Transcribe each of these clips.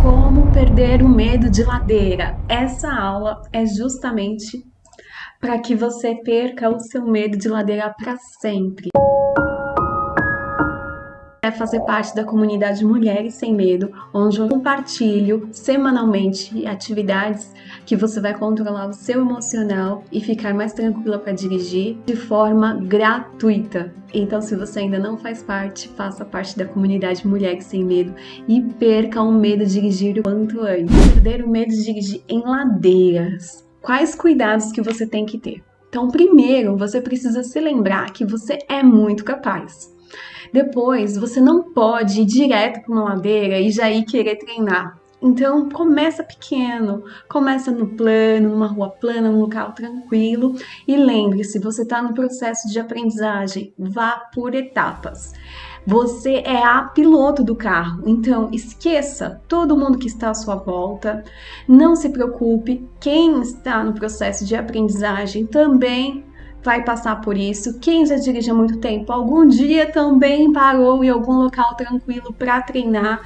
Como perder o medo de ladeira? Essa aula é justamente para que você perca o seu medo de ladeira para sempre. É fazer parte da comunidade Mulheres Sem Medo, onde eu compartilho semanalmente atividades que você vai controlar o seu emocional e ficar mais tranquila para dirigir de forma gratuita. Então, se você ainda não faz parte, faça parte da comunidade Mulheres Sem Medo e perca o medo de dirigir o quanto antes. Perder o medo de dirigir em ladeiras. Quais cuidados que você tem que ter? Então, primeiro, você precisa se lembrar que você é muito capaz. Depois, você não pode ir direto para uma ladeira e já ir querer treinar. Então, começa pequeno, começa no plano, numa rua plana, num local tranquilo. E lembre-se, você está no processo de aprendizagem, vá por etapas. Você é a piloto do carro, então esqueça todo mundo que está à sua volta, não se preocupe, quem está no processo de aprendizagem também vai passar por isso. Quem já dirige há muito tempo, algum dia também parou em algum local tranquilo para treinar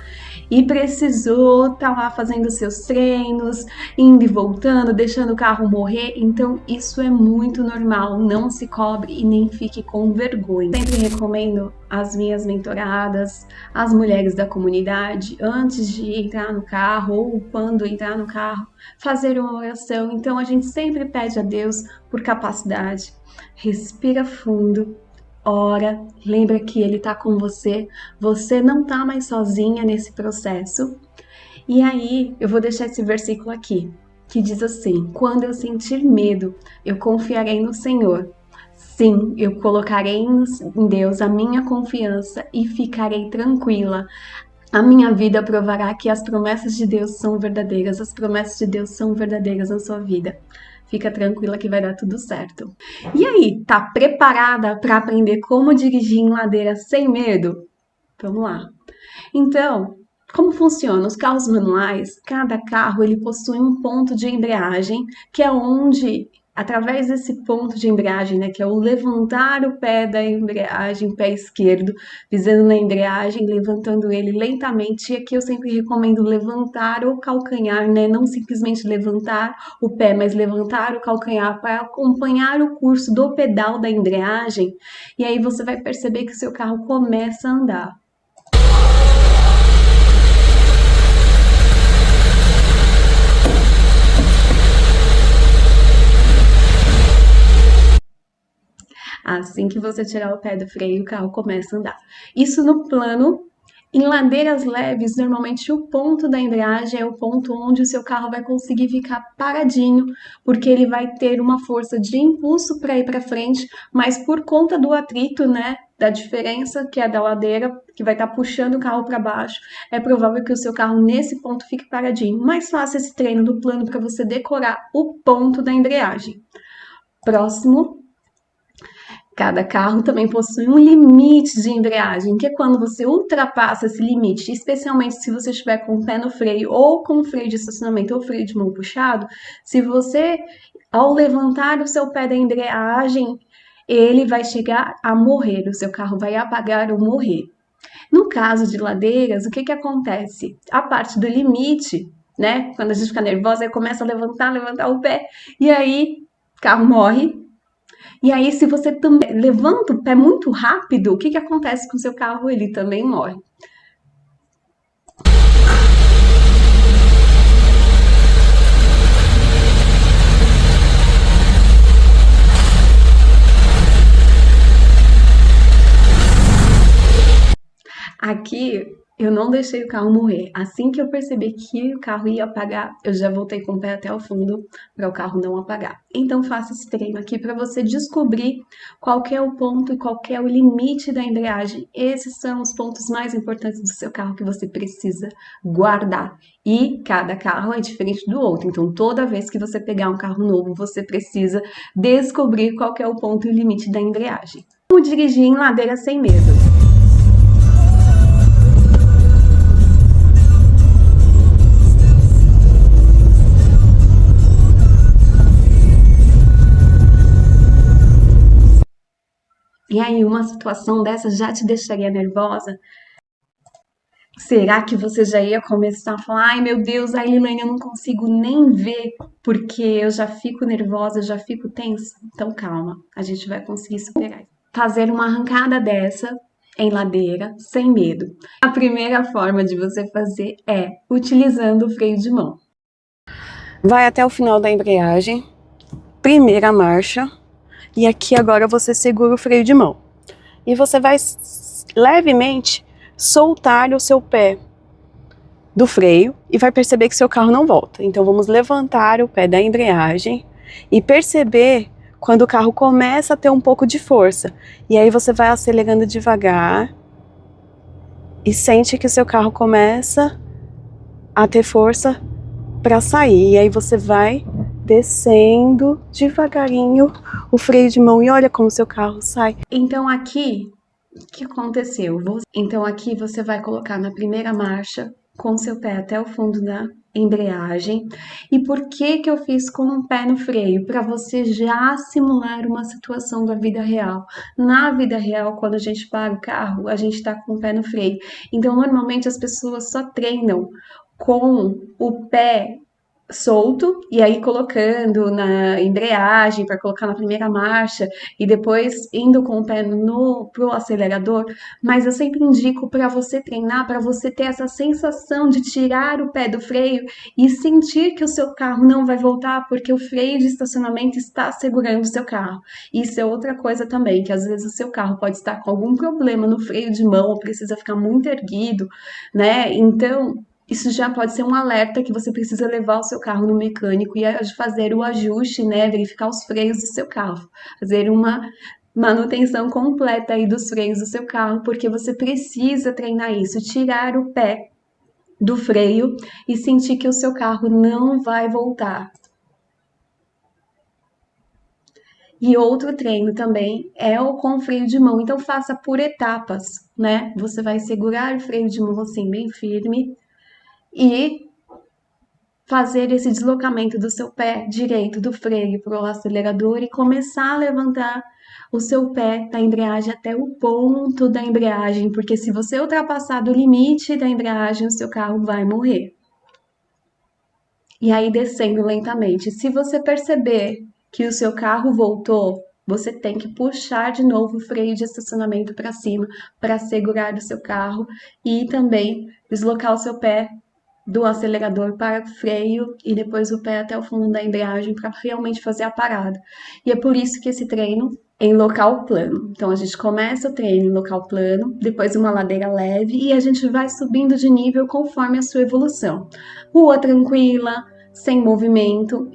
e precisou estar lá fazendo seus treinos, indo e voltando, deixando o carro morrer. Então isso é muito normal, não se cobre e nem fique com vergonha. Sempre recomendo às minhas mentoradas, às mulheres da comunidade, antes de entrar no carro ou quando entrar no carro, fazer uma oração. Então a gente sempre pede a Deus por capacidade. Respira fundo, ora, lembra que Ele está com você, você não está mais sozinha nesse processo. E aí, eu vou deixar esse versículo aqui, que diz assim: quando eu sentir medo, eu confiarei no Senhor. Sim, eu colocarei em Deus a minha confiança e ficarei tranquila. A minha vida provará que as promessas de Deus são verdadeiras, as promessas de Deus são verdadeiras na sua vida. Fica tranquila que vai dar tudo certo. E aí, tá preparada para aprender como dirigir em ladeira sem medo? Vamos lá. Então, como funciona? Os carros manuais, cada carro ele possui um ponto de embreagem, que é onde, através desse ponto de embreagem, né, que é o levantar o pé da embreagem, o pé esquerdo, pisando na embreagem, levantando ele lentamente. E aqui eu sempre recomendo levantar o calcanhar, né, não simplesmente levantar o pé, mas levantar o calcanhar para acompanhar o curso do pedal da embreagem. E aí você vai perceber que o seu carro começa a andar. Assim que você tirar o pé do freio, o carro começa a andar. Isso no plano. Em ladeiras leves, normalmente o ponto da embreagem é o ponto onde o seu carro vai conseguir ficar paradinho, porque ele vai ter uma força de impulso para ir para frente, mas por conta do atrito, né, da diferença que é da ladeira, que vai estar puxando o carro para baixo, é provável que o seu carro nesse ponto fique paradinho. Mais fácil esse treino do plano para você decorar o ponto da embreagem. Próximo. Cada carro também possui um limite de embreagem, que é quando você ultrapassa esse limite, especialmente se você estiver com o pé no freio ou com o freio de estacionamento ou freio de mão puxado. Se você, ao levantar o seu pé da embreagem, ele vai chegar a morrer, o seu carro vai apagar ou morrer. No caso de ladeiras, o que acontece? A parte do limite, né? Quando a gente fica nervosa, aí começa a levantar o pé, e aí o carro morre. E aí, se você também levanta o pé muito rápido, o que acontece com o seu carro? Ele também morre. Aqui eu não deixei o carro morrer. Assim que eu percebi que o carro ia apagar, eu já voltei com o pé até o fundo para o carro não apagar. Então faça esse treino aqui para você descobrir qual que é o ponto e qual que é o limite da embreagem. Esses são os pontos mais importantes do seu carro que você precisa guardar. E cada carro é diferente do outro. Então toda vez que você pegar um carro novo, você precisa descobrir qual que é o ponto e o limite da embreagem. Como dirigir em ladeira sem medo? E aí, uma situação dessa já te deixaria nervosa? Será que você já ia começar a falar, ai meu Deus, a Lilane, eu não consigo nem ver porque eu já fico nervosa, eu já fico tensa? Então calma, a gente vai conseguir superar. Fazer uma arrancada dessa em ladeira sem medo. A primeira forma de você fazer é utilizando o freio de mão. Vai até o final da embreagem, primeira marcha, e aqui agora você segura o freio de mão. E você vai levemente soltar o seu pé do freio e vai perceber que seu carro não volta. Então vamos levantar o pé da embreagem e perceber quando o carro começa a ter um pouco de força. E aí você vai acelerando devagar e sente que o seu carro começa a ter força para sair. E aí você vai descendo devagarinho o freio de mão e olha como o seu carro sai. Então aqui, o que aconteceu? Então aqui você vai colocar na primeira marcha com seu pé até o fundo da embreagem. E por que que eu fiz com o pé no freio? Para você já simular uma situação da vida real. Na vida real, quando a gente para o carro, a gente está com o pé no freio. Então, normalmente as pessoas só treinam com o pé solto e aí colocando na embreagem para colocar na primeira marcha e depois indo com o pé no pro acelerador, mas eu sempre indico para você treinar, para você ter essa sensação de tirar o pé do freio e sentir que o seu carro não vai voltar porque o freio de estacionamento está segurando o seu carro. Isso é outra coisa também, que às vezes o seu carro pode estar com algum problema no freio de mão, ou precisa ficar muito erguido, né? Então, isso já pode ser um alerta que você precisa levar o seu carro no mecânico e fazer o ajuste, né? Verificar os freios do seu carro, fazer uma manutenção completa aí dos freios do seu carro, porque você precisa treinar isso, tirar o pé do freio e sentir que o seu carro não vai voltar. E outro treino também é o com freio de mão, então faça por etapas, né? Você vai segurar o freio de mão assim bem firme e fazer esse deslocamento do seu pé direito do freio para o acelerador e começar a levantar o seu pé da embreagem até o ponto da embreagem, porque se você ultrapassar do limite da embreagem, o seu carro vai morrer. E aí descendo lentamente. Se você perceber que o seu carro voltou, você tem que puxar de novo o freio de estacionamento para cima para segurar o seu carro e também deslocar o seu pé do acelerador para o freio e depois o pé até o fundo da embreagem para realmente fazer a parada. E é por isso que esse treino é em local plano. Então a gente começa o treino em local plano, depois uma ladeira leve e a gente vai subindo de nível conforme a sua evolução. Rua tranquila, sem movimento,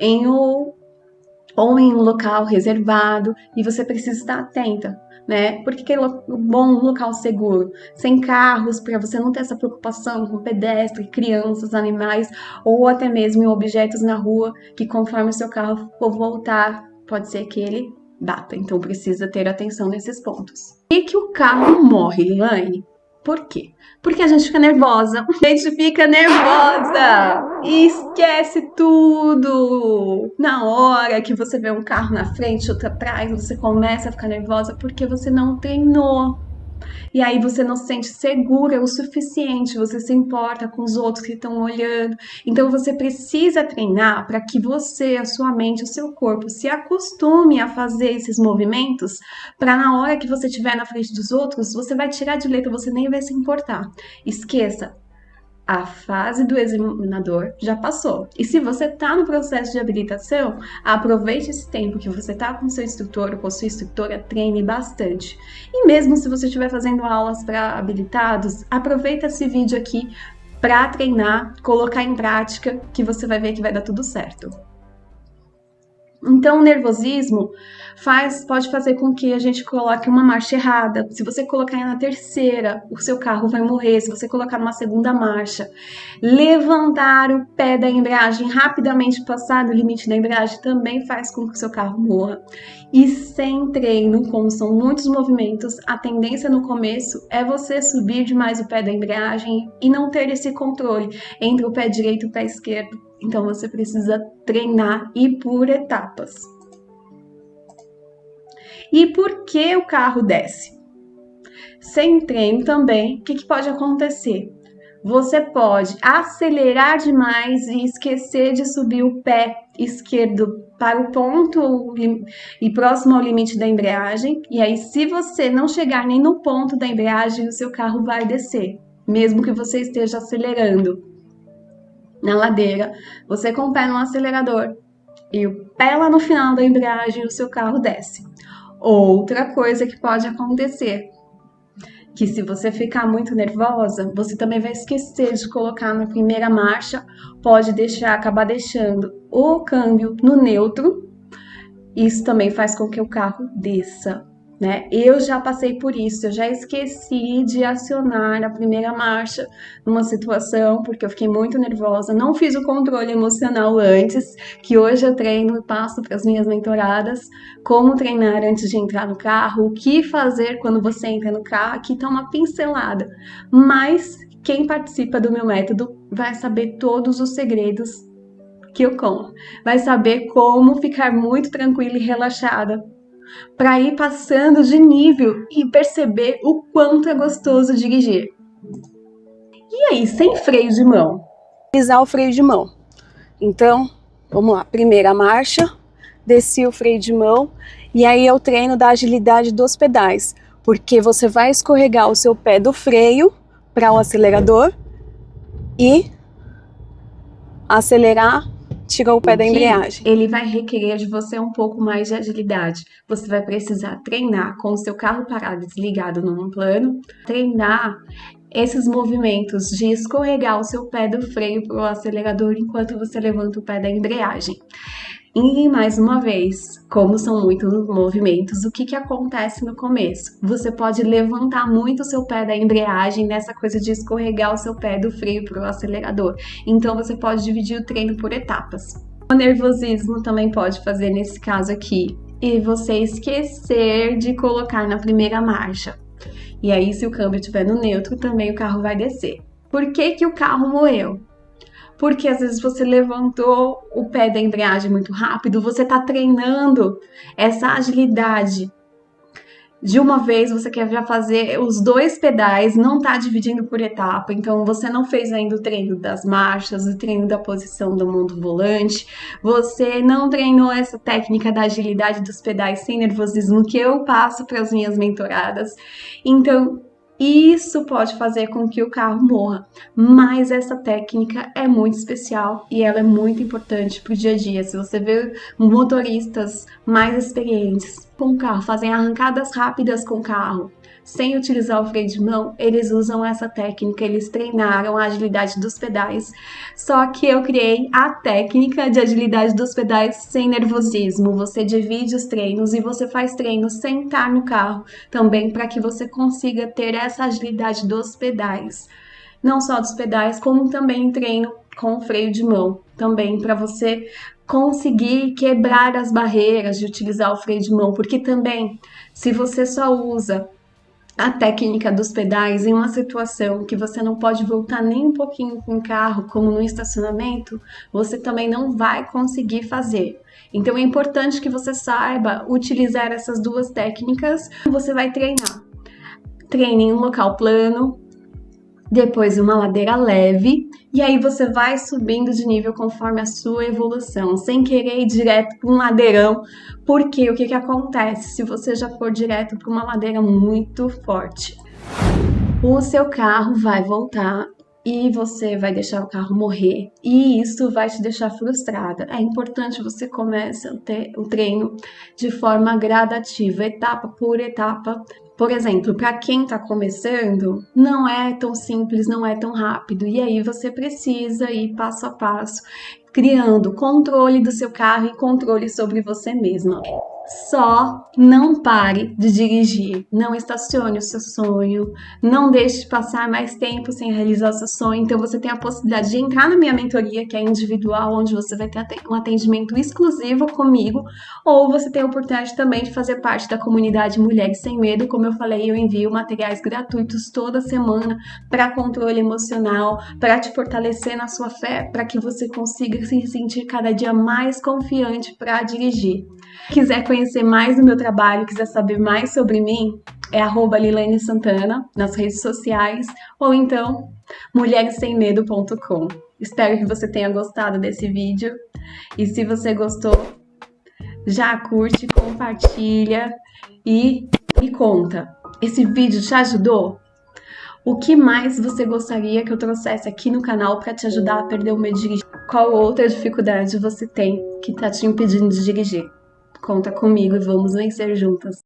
ou em um local reservado e você precisa estar atenta, né? Porque que é bom um local seguro, sem carros, para você não ter essa preocupação com pedestre, crianças, animais ou até mesmo em objetos na rua que conforme o seu carro for voltar, pode ser que ele bata. Então precisa ter atenção nesses pontos. E que o carro morre, Lilaine? Por quê? Porque a gente fica nervosa. A gente fica nervosa e esquece tudo. Na hora que você vê um carro na frente, outro atrás, você começa a ficar nervosa porque você não treinou. E aí você não se sente segura o suficiente, você se importa com os outros que estão olhando. Então você precisa treinar para que você, a sua mente, o seu corpo se acostume a fazer esses movimentos, para na hora que você estiver na frente dos outros, você vai tirar de letra, você nem vai se importar. Esqueça, a fase do examinador já passou. E se você está no processo de habilitação, aproveite esse tempo que você está com seu instrutor ou com sua instrutora, treine bastante. E mesmo se você estiver fazendo aulas para habilitados, aproveita esse vídeo aqui para treinar, colocar em prática, que você vai ver que vai dar tudo certo. Então, o nervosismo pode fazer com que a gente coloque uma marcha errada. Se você colocar na terceira, o seu carro vai morrer. Se você colocar numa segunda marcha, levantar o pé da embreagem rapidamente, passar do limite da embreagem, também faz com que o seu carro morra. E sem treino, como são muitos movimentos, a tendência no começo é você subir demais o pé da embreagem e não ter esse controle entre o pé direito e o pé esquerdo. Então você precisa treinar e por etapas. E por que o carro desce? Sem treino também, o que pode acontecer? Você pode acelerar demais e esquecer de subir o pé esquerdo para o ponto e próximo ao limite da embreagem. E aí, se você não chegar nem no ponto da embreagem, o seu carro vai descer, mesmo que você esteja acelerando na ladeira. Você com o pé no acelerador e o pé lá no final da embreagem, o seu carro desce. Outra coisa que pode acontecer, que se você ficar muito nervosa, você também vai esquecer de colocar na primeira marcha, pode acabar deixando o câmbio no neutro. Isso também faz com que o carro desça, né? Eu já passei por isso, eu já esqueci de acionar a primeira marcha numa situação, porque eu fiquei muito nervosa, não fiz o controle emocional antes, que hoje eu treino e passo para as minhas mentoradas, como treinar antes de entrar no carro, o que fazer quando você entra no carro, aqui tá uma pincelada, mas quem participa do meu método vai saber todos os segredos que eu conto, vai saber como ficar muito tranquila e relaxada para ir passando de nível e perceber o quanto é gostoso dirigir. E aí, sem freio de mão? Utilizar o freio de mão. Então, vamos lá. Primeira marcha, desci o freio de mão e aí é o treino da agilidade dos pedais, porque você vai escorregar o seu pé do freio para o acelerador e acelerar, tirar o pé da embreagem. Ele vai requerer de você um pouco mais de agilidade. Você vai precisar treinar com o seu carro parado desligado num plano, treinar esses movimentos de escorregar o seu pé do freio para o acelerador enquanto você levanta o pé da embreagem. E mais uma vez, como são muitos movimentos, o que acontece no começo? Você pode levantar muito o seu pé da embreagem nessa coisa de escorregar o seu pé do freio para o acelerador. Então você pode dividir o treino por etapas. O nervosismo também pode fazer nesse caso aqui. E você esquecer de colocar na primeira marcha. E aí, se o câmbio estiver no neutro, também o carro vai descer. Por que o carro morreu? Porque às vezes você levantou o pé da embreagem muito rápido, você está treinando essa agilidade. De uma vez você quer já fazer os dois pedais, não está dividindo por etapa, então você não fez ainda o treino das marchas, o treino da posição do mão do volante, você não treinou essa técnica da agilidade dos pedais sem nervosismo que eu passo para as minhas mentoradas. Então, isso pode fazer com que o carro morra, mas essa técnica é muito especial e ela é muito importante para o dia a dia. Se você vê motoristas mais experientes com o carro, fazem arrancadas rápidas com o carro, sem utilizar o freio de mão, eles usam essa técnica, eles treinaram a agilidade dos pedais. Só que eu criei a técnica de agilidade dos pedais sem nervosismo. Você divide os treinos e você faz treinos sem estar no carro também, para que você consiga ter essa agilidade dos pedais. Não só dos pedais, como também treino com freio de mão, também para você conseguir quebrar as barreiras de utilizar o freio de mão, porque também, se você só usa a técnica dos pedais em uma situação que você não pode voltar nem um pouquinho com o carro, como no estacionamento, você também não vai conseguir fazer. Então é importante que você saiba utilizar essas duas técnicas. Você vai treinar. Treine em um local plano, depois uma ladeira leve, e aí você vai subindo de nível conforme a sua evolução, sem querer ir direto para um ladeirão, porque o que acontece se você já for direto para uma ladeira muito forte? O seu carro vai voltar e você vai deixar o carro morrer, e isso vai te deixar frustrada. É importante você comece o treino de forma gradativa, etapa por etapa. Por exemplo, para quem está começando, não é tão simples, não é tão rápido. E aí você precisa ir passo a passo, criando controle do seu carro e controle sobre você mesma. Só não pare de dirigir, não estacione o seu sonho, não deixe passar mais tempo sem realizar o seu sonho. Então você tem a possibilidade de entrar na minha mentoria, que é individual, onde você vai ter um atendimento exclusivo comigo, ou você tem a oportunidade também de fazer parte da comunidade Mulheres Sem Medo. Como eu falei, eu envio materiais gratuitos toda semana para controle emocional, para te fortalecer na sua fé, para que você consiga se sentir cada dia mais confiante para dirigir. Quiser conhecer mais do meu trabalho, quiser saber mais sobre mim, é @Lilane Santana nas redes sociais ou então mulheressemmedo.com. Espero que você tenha gostado desse vídeo e se você gostou, já curte, compartilha e me conta. Esse vídeo te ajudou? O que mais você gostaria que eu trouxesse aqui no canal para te ajudar a perder o medo de dirigir? Qual outra dificuldade você tem que está te impedindo de dirigir? Conta comigo e vamos vencer juntas.